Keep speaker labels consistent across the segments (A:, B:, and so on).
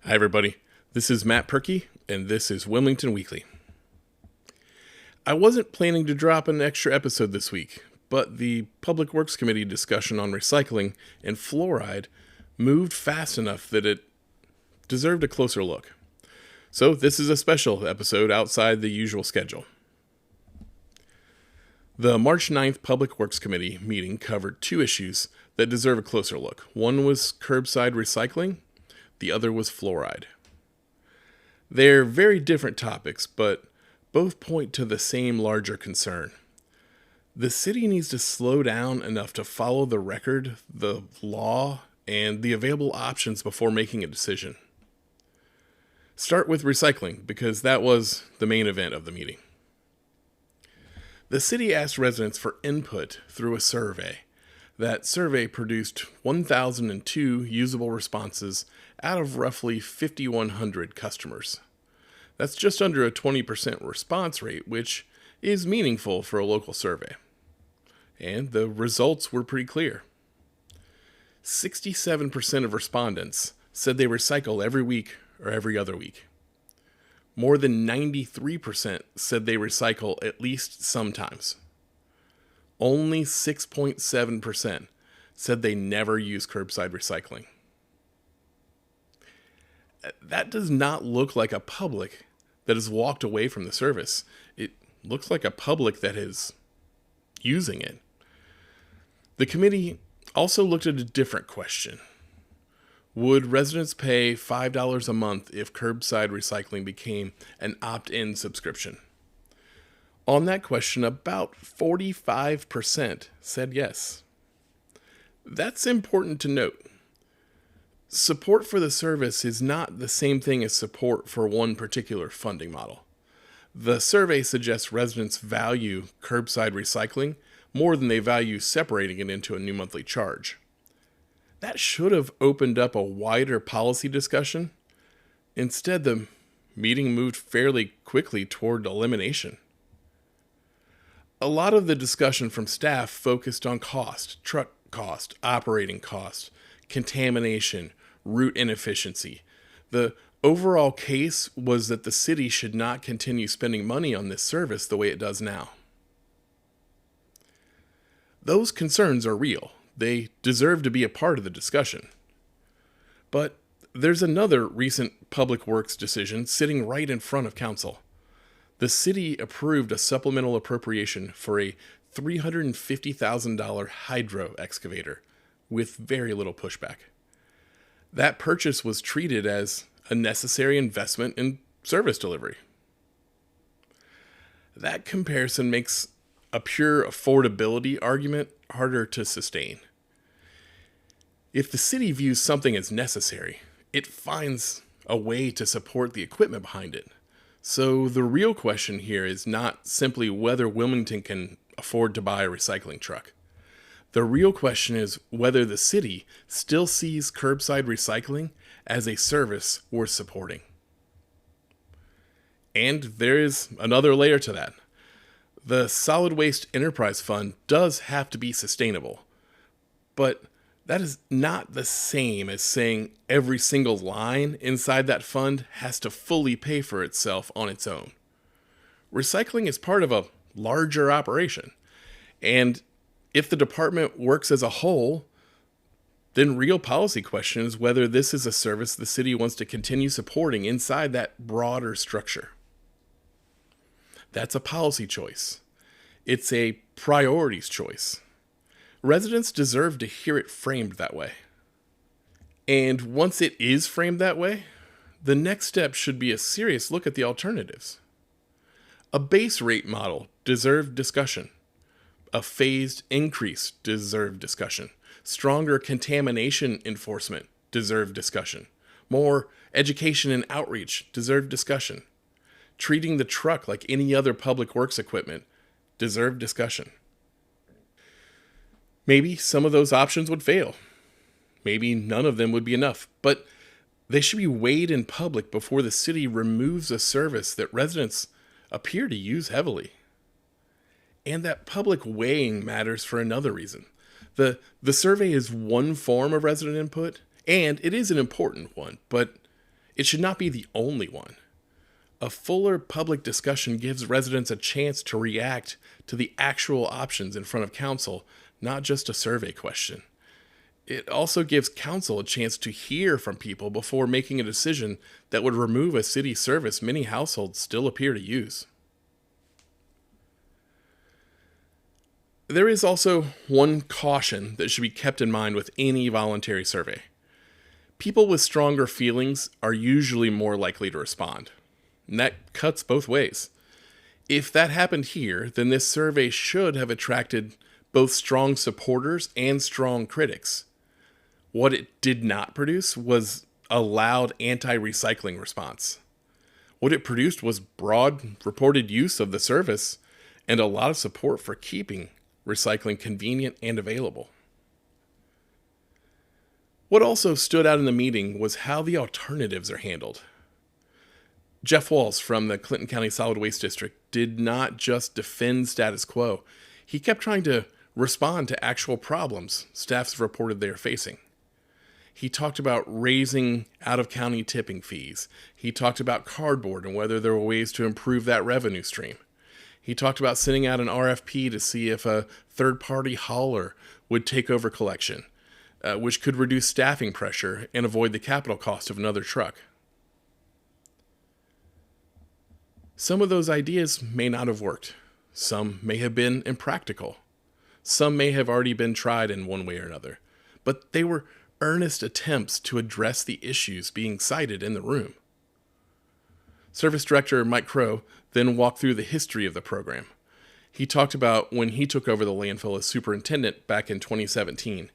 A: Hi, everybody. This is Matt Perky, and this is Wilmington Weekly. I wasn't planning to drop an extra episode this week, but the Public Works Committee discussion on recycling and fluoride moved fast enough that it deserved a closer look. So this is a special episode outside the usual schedule. The March 9th Public Works Committee meeting covered two issues that deserve a closer look. One was curbside recycling, the other was fluoride. They're very different topics, but both point to the same larger concern. The city needs to slow down enough to follow the record, the law, and the available options before making a decision. Start with recycling, because that was the main event of the meeting. The city asked residents for input through a survey. That survey produced 1,002 usable responses out of roughly 5,100 customers. That's just under a 20% response rate, which is meaningful for a local survey. And the results were pretty clear. 67% of respondents said they recycle every week or every other week. More than 93% said they recycle at least sometimes. Only 6.7% said they never use curbside recycling. That does not look like a public that has walked away from the service. It looks like a public that is using it. The committee also looked at a different question. Would residents pay $5 a month if curbside recycling became an opt-in subscription? On that question, about 45% said yes. That's important to note. Support for the service is not the same thing as support for one particular funding model. The survey suggests residents value curbside recycling more than they value separating it into a new monthly charge. That should have opened up a wider policy discussion. Instead, the meeting moved fairly quickly toward elimination. A lot of the discussion from staff focused on cost, truck cost, operating cost, contamination, route inefficiency. The overall case was that the city should not continue spending money on this service the way it does now. Those concerns are real. They deserve to be a part of the discussion. But there's another recent Public Works decision sitting right in front of council. The city approved a supplemental appropriation for a $350,000 hydro excavator with very little pushback. That purchase was treated as a necessary investment in service delivery. That comparison makes a pure affordability argument harder to sustain. If the city views something as necessary, it finds a way to support the equipment behind it. So the real question here is not simply whether Wilmington can afford to buy a recycling truck. The real question is whether the city still sees curbside recycling as a service worth supporting. And there is another layer to that. The Solid Waste Enterprise Fund does have to be sustainable, but that is not the same as saying every single line inside that fund has to fully pay for itself on its own. Recycling is part of a larger operation, and if the department works as a whole, then real policy question is whether this is a service the city wants to continue supporting inside that broader structure. That's a policy choice. It's a priorities choice. Residents deserve to hear it framed that way. And once it is framed that way, the next step should be a serious look at the alternatives. A base rate model deserved discussion. A phased increase deserved discussion. Stronger contamination enforcement deserved discussion. More education and outreach deserved discussion. Treating the truck like any other public works equipment deserved discussion. Maybe some of those options would fail. Maybe none of them would be enough, but they should be weighed in public before the city removes a service that residents appear to use heavily. And that public weighing matters for another reason. The survey is one form of resident input, and it is an important one, but it should not be the only one. A fuller public discussion gives residents a chance to react to the actual options in front of council, not just a survey question. It also gives council a chance to hear from people before making a decision that would remove a city service many households still appear to use. There is also one caution that should be kept in mind with any voluntary survey. People with stronger feelings are usually more likely to respond. And that cuts both ways. If that happened here, then this survey should have attracted both strong supporters and strong critics. What it did not produce was a loud anti-recycling response. What it produced was broad reported use of the service and a lot of support for keeping recycling convenient and available. What also stood out in the meeting was how the alternatives are handled. Jeff Walls from the Clinton County Solid Waste District did not just defend status quo. He kept trying to respond to actual problems staffs have reported they are facing. He talked about raising out-of-county tipping fees. He talked about cardboard and whether there were ways to improve that revenue stream. He talked about sending out an RFP to see if a third-party hauler would take over collection, which could reduce staffing pressure and avoid the capital cost of another truck. Some of those ideas may not have worked. Some may have been impractical. Some may have already been tried in one way or another. But they were earnest attempts to address the issues being cited in the room. Service Director Mike Crow then walked through the history of the program. He talked about when he took over the landfill as superintendent back in 2017,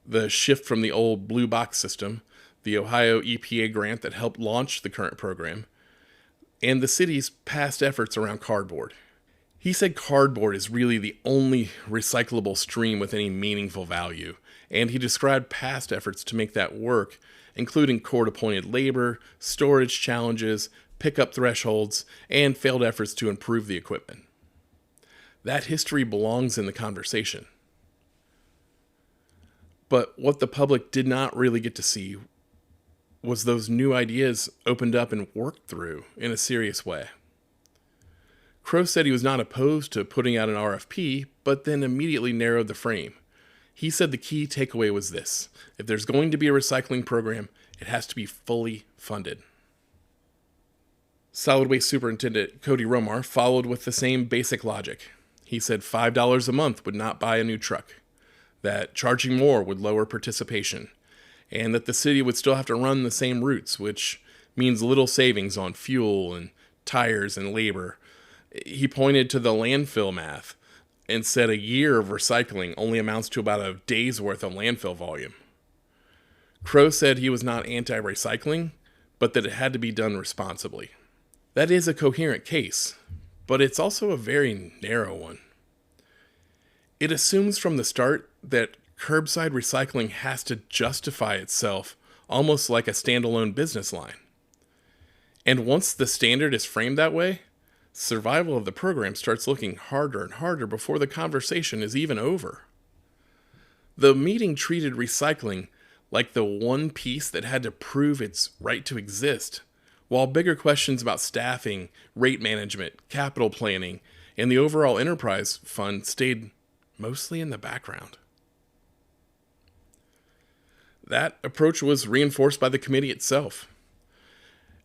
A: the shift from the old blue box system, the Ohio EPA grant that helped launch the current program, and the city's past efforts around cardboard. He said cardboard is really the only recyclable stream with any meaningful value, and he described past efforts to make that work, including court-appointed labor, storage challenges, pickup thresholds, and failed efforts to improve the equipment. That history belongs in the conversation. But what the public did not really get to see was those new ideas opened up and worked through in a serious way. Crow said he was not opposed to putting out an RFP, but then immediately narrowed the frame. He said the key takeaway was this: if there's going to be a recycling program, it has to be fully funded. Solid Waste Superintendent Cody Romar followed with the same basic logic. He said $5 a month would not buy a new truck, that charging more would lower participation, and that the city would still have to run the same routes, which means little savings on fuel and tires and labor. He pointed to the landfill math and said a year of recycling only amounts to about a day's worth of landfill volume. Crow said he was not anti-recycling, but that it had to be done responsibly. That is a coherent case, but it's also a very narrow one. It assumes from the start that curbside recycling has to justify itself almost like a standalone business line. And once the standard is framed that way, survival of the program starts looking harder and harder before the conversation is even over. The meeting treated recycling like the one piece that had to prove its right to exist, while bigger questions about staffing, rate management, capital planning, and the overall enterprise fund stayed mostly in the background. That approach was reinforced by the committee itself.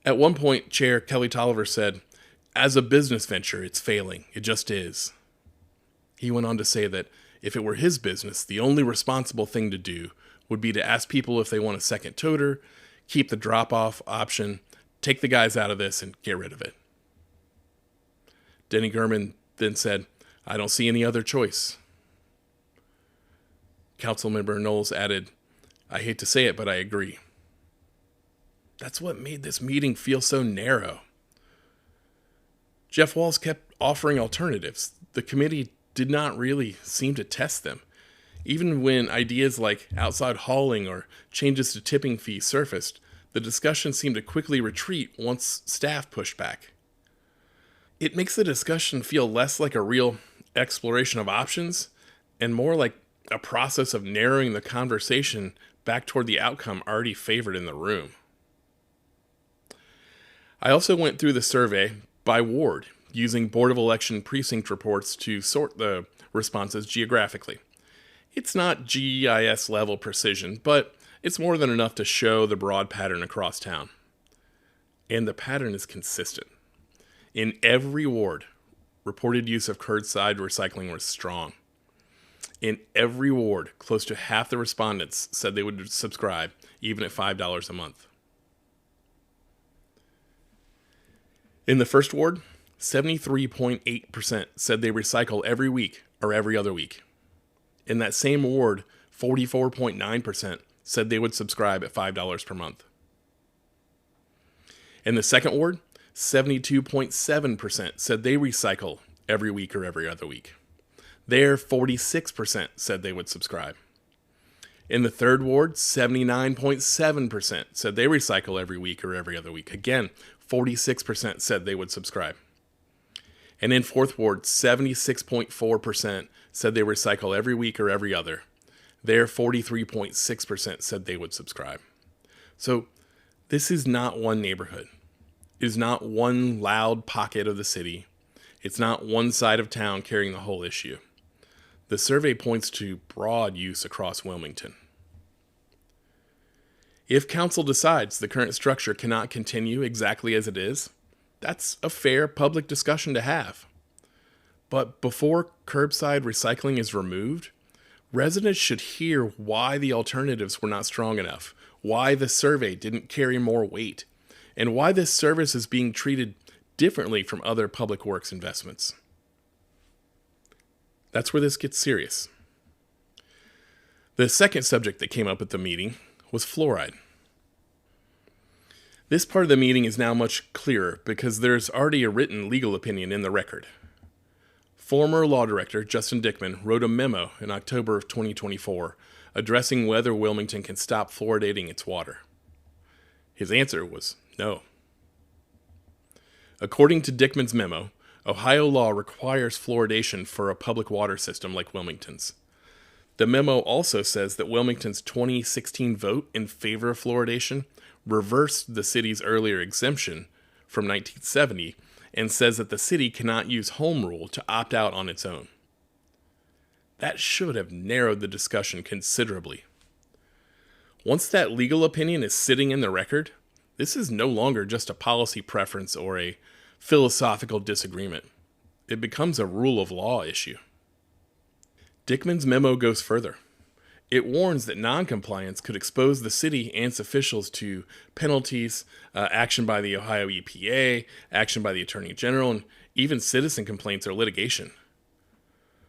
A: At one point, Chair Kelly Tolliver said, "As a business venture, it's failing. It just is." He went on to say that if it were his business, the only responsible thing to do would be to ask people if they want a second toter, keep the drop-off option, take the guys out of this, and get rid of it. Denny Gurman then said, "I don't see any other choice." Councilmember Knowles added, "I hate to say it, but I agree." That's what made this meeting feel so narrow. Jeff Walls kept offering alternatives. The committee did not really seem to test them. Even when ideas like outside hauling or changes to tipping fees surfaced, the discussion seemed to quickly retreat once staff pushed back. It makes the discussion feel less like a real exploration of options and more like a process of narrowing the conversation back toward the outcome already favored in the room. I also went through the survey by ward, using Board of Election precinct reports to sort the responses geographically. It's not GIS level precision, but it's more than enough to show the broad pattern across town. And the pattern is consistent. In every ward, reported use of curbside recycling was strong. In every ward, close to half the respondents said they would subscribe, even at $5 a month. In the first ward, 73.8% said they recycle every week or every other week. In that same ward, 44.9% said they would subscribe at $5 per month. In the second ward, 72.7% said they recycle every week or every other week. There, 46% said they would subscribe. In the third ward, 79.7% said they recycle every week or every other week. Again, 46% said they would subscribe. And in fourth ward, 76.4% said they recycle every week or every other. There, 43.6% said they would subscribe. So this is not one neighborhood. It is not one loud pocket of the city. It's not one side of town carrying the whole issue. The survey points to broad use across Wilmington. If council decides the current structure cannot continue exactly as it is, that's a fair public discussion to have. But before curbside recycling is removed, residents should hear why the alternatives were not strong enough, why the survey didn't carry more weight, and why this service is being treated differently from other public works investments. That's where this gets serious. The second subject that came up at the meeting was fluoride. This part of the meeting is now much clearer because there's already a written legal opinion in the record. Former law director Justin Dickman wrote a memo in October of 2024 addressing whether Wilmington can stop fluoridating its water. His answer was no. According to Dickman's memo, Ohio law requires fluoridation for a public water system like Wilmington's. The memo also says that Wilmington's 2016 vote in favor of fluoridation reversed the city's earlier exemption from 1970 and says that the city cannot use home rule to opt out on its own. That should have narrowed the discussion considerably. Once that legal opinion is sitting in the record, this is no longer just a policy preference or a philosophical disagreement. It becomes a rule of law issue. Dickman's memo goes further. It warns that noncompliance could expose the city and its officials to penalties, action by the Ohio EPA, action by the Attorney General, and even citizen complaints or litigation.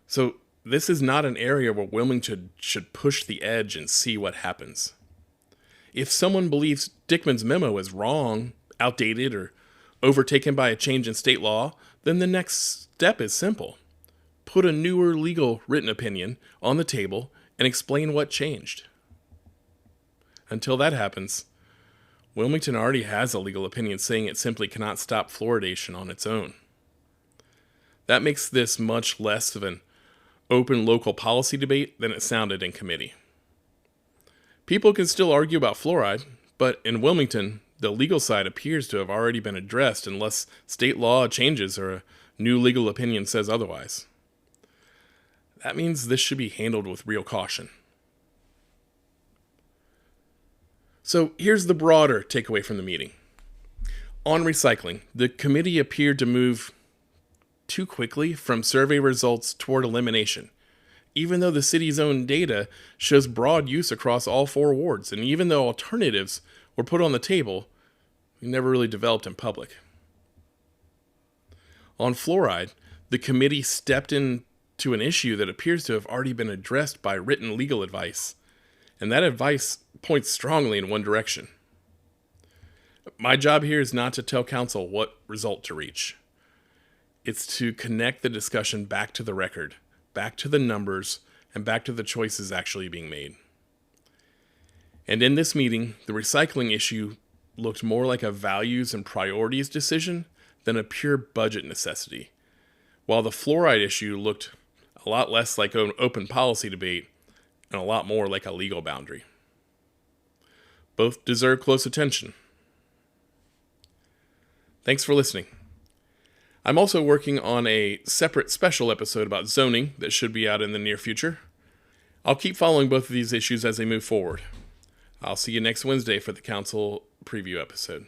A: So this is not an area where Wilmington should push the edge and see what happens. If someone believes Dickman's memo is wrong, outdated, or overtaken by a change in state law, then the next step is simple. Put a newer legal written opinion on the table and explain what changed. Until that happens, Wilmington already has a legal opinion saying it simply cannot stop fluoridation on its own. That makes this much less of an open local policy debate than it sounded in committee. People can still argue about fluoride, but in Wilmington, the legal side appears to have already been addressed unless state law changes or a new legal opinion says otherwise. That means this should be handled with real caution. So here's the broader takeaway from the meeting. On recycling, the committee appeared to move too quickly from survey results toward elimination, even though the city's own data shows broad use across all 4 wards, and even though alternatives were put on the table, we never really developed in public. On fluoride, the committee stepped into an issue that appears to have already been addressed by written legal advice, and that advice points strongly in one direction. My job here is not to tell council what result to reach. It's to connect the discussion back to the record, back to the numbers, and back to the choices actually being made. And in this meeting, the recycling issue looked more like a values and priorities decision than a pure budget necessity, while the fluoride issue looked a lot less like an open policy debate and a lot more like a legal boundary. Both deserve close attention. Thanks for listening. I'm also working on a separate special episode about zoning that should be out in the near future. I'll keep following both of these issues as they move forward. I'll see you next Wednesday for the council preview episode.